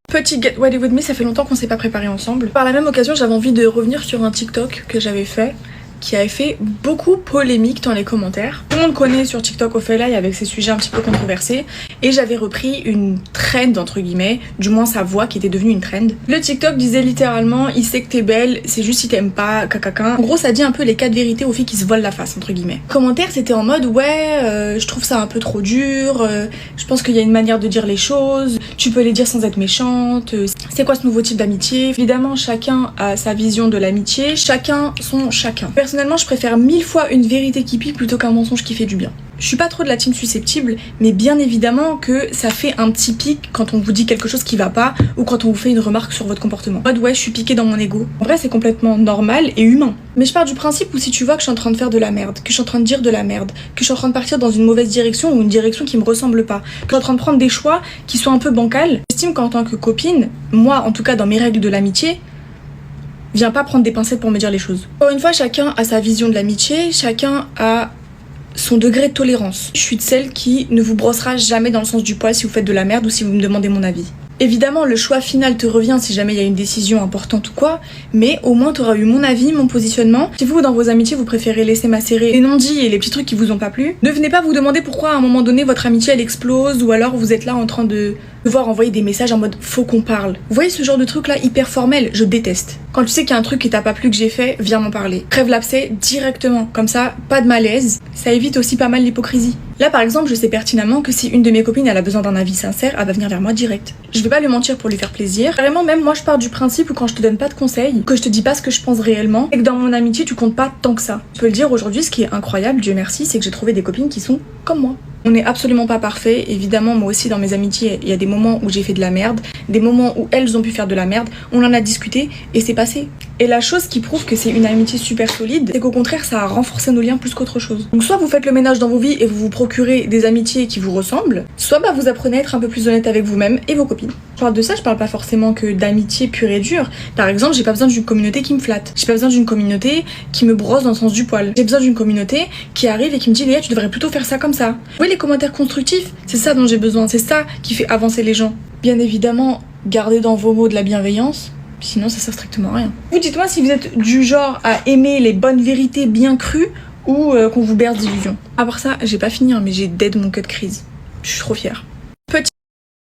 Petit get ready with me, ça fait longtemps qu'on s'est pas préparé ensemble. Par la même occasion, j'avais envie de revenir sur un TikTok que j'avais fait, qui avait fait beaucoup polémique dans les commentaires. Tout le monde connaît sur TikTok Ophélie avec ses sujets un petit peu controversés, et j'avais repris une trend entre guillemets, du moins sa voix qui était devenue une trend. Le TikTok disait littéralement il sait que t'es belle, c'est juste si t'aimes pas, cacaquin. En gros ça dit un peu les 4 vérités aux filles qui se volent la face entre guillemets. Commentaires c'était en mode ouais je trouve ça un peu trop dur, je pense qu'il y a une manière de dire les choses, tu peux les dire sans être méchante, c'est quoi ce nouveau type d'amitié. Évidemment chacun a sa vision de l'amitié, chacun son chacun. Personnellement je préfère 1000 fois une vérité qui pique plutôt qu'un mensonge qui fait du bien. Je suis pas trop de la team susceptible, mais bien évidemment que ça fait un petit pic quand on vous dit quelque chose qui va pas ou quand on vous fait une remarque sur votre comportement. En mode ouais je suis piquée dans mon ego. En vrai c'est complètement normal et humain. Mais je pars du principe où si tu vois que je suis en train de faire de la merde, que je suis en train de dire de la merde, que je suis en train de partir dans une mauvaise direction ou une direction qui me ressemble pas, que je suis en train de prendre des choix qui sont un peu bancals, j'estime qu'en tant que copine, moi en tout cas dans mes règles de l'amitié, viens pas prendre des pincettes pour me dire les choses. Encore une fois, chacun a sa vision de l'amitié, chacun a son degré de tolérance. Je suis de celle qui ne vous brossera jamais dans le sens du poil si vous faites de la merde ou si vous me demandez mon avis. Évidemment, le choix final te revient si jamais il y a une décision importante ou quoi, mais au moins t'auras eu mon avis, mon positionnement. Si vous, dans vos amitiés, vous préférez laisser macérer les non-dits et les petits trucs qui vous ont pas plu, ne venez pas vous demander pourquoi à un moment donné votre amitié elle explose ou alors vous êtes là en train de devoir envoyer des messages en mode faut qu'on parle. Vous voyez ce genre de truc là hyper formel, je déteste. Quand tu sais qu'il y a un truc qui t'a pas plu que j'ai fait, viens m'en parler. Crève l'abcès directement, comme ça, pas de malaise. Ça évite aussi pas mal l'hypocrisie. Là par exemple, je sais pertinemment que si une de mes copines elle a besoin d'un avis sincère, elle va venir vers moi direct. Je vais pas lui mentir pour lui faire plaisir. Vraiment même moi je pars du principe où quand je te donne pas de conseils, que je te dis pas ce que je pense réellement, et que dans mon amitié tu comptes pas tant que ça. Je peux le dire aujourd'hui, ce qui est incroyable, Dieu merci, c'est que j'ai trouvé des copines qui sont comme moi. On n'est absolument pas parfait, évidemment moi aussi dans mes amitiés il y a des moments où j'ai fait de la merde, des moments où elles ont pu faire de la merde, on en a discuté et c'est passé. Et la chose qui prouve que c'est une amitié super solide, c'est qu'au contraire ça a renforcé nos liens plus qu'autre chose. Donc soit vous faites le ménage dans vos vies et vous vous procurez des amitiés qui vous ressemblent, soit vous apprenez à être un peu plus honnête avec vous-même et vos copines. Je parle de ça, je parle pas forcément que d'amitié pure et dure. Par exemple, j'ai pas besoin d'une communauté qui me flatte, j'ai pas besoin d'une communauté qui me brosse dans le sens du poil, j'ai besoin d'une communauté qui arrive et qui me dit Léa tu devrais plutôt faire ça comme ça. Oui, les commentaires constructifs, c'est ça dont j'ai besoin, c'est ça qui fait avancer les gens. Bien évidemment, gardez dans vos mots de la bienveillance, sinon ça sert strictement à rien. Vous dites-moi si vous êtes du genre à aimer les bonnes vérités bien crues ou qu'on vous berce d'illusions. À part ça, j'ai pas fini, mais j'ai dead mon cut crise. Je suis trop fière.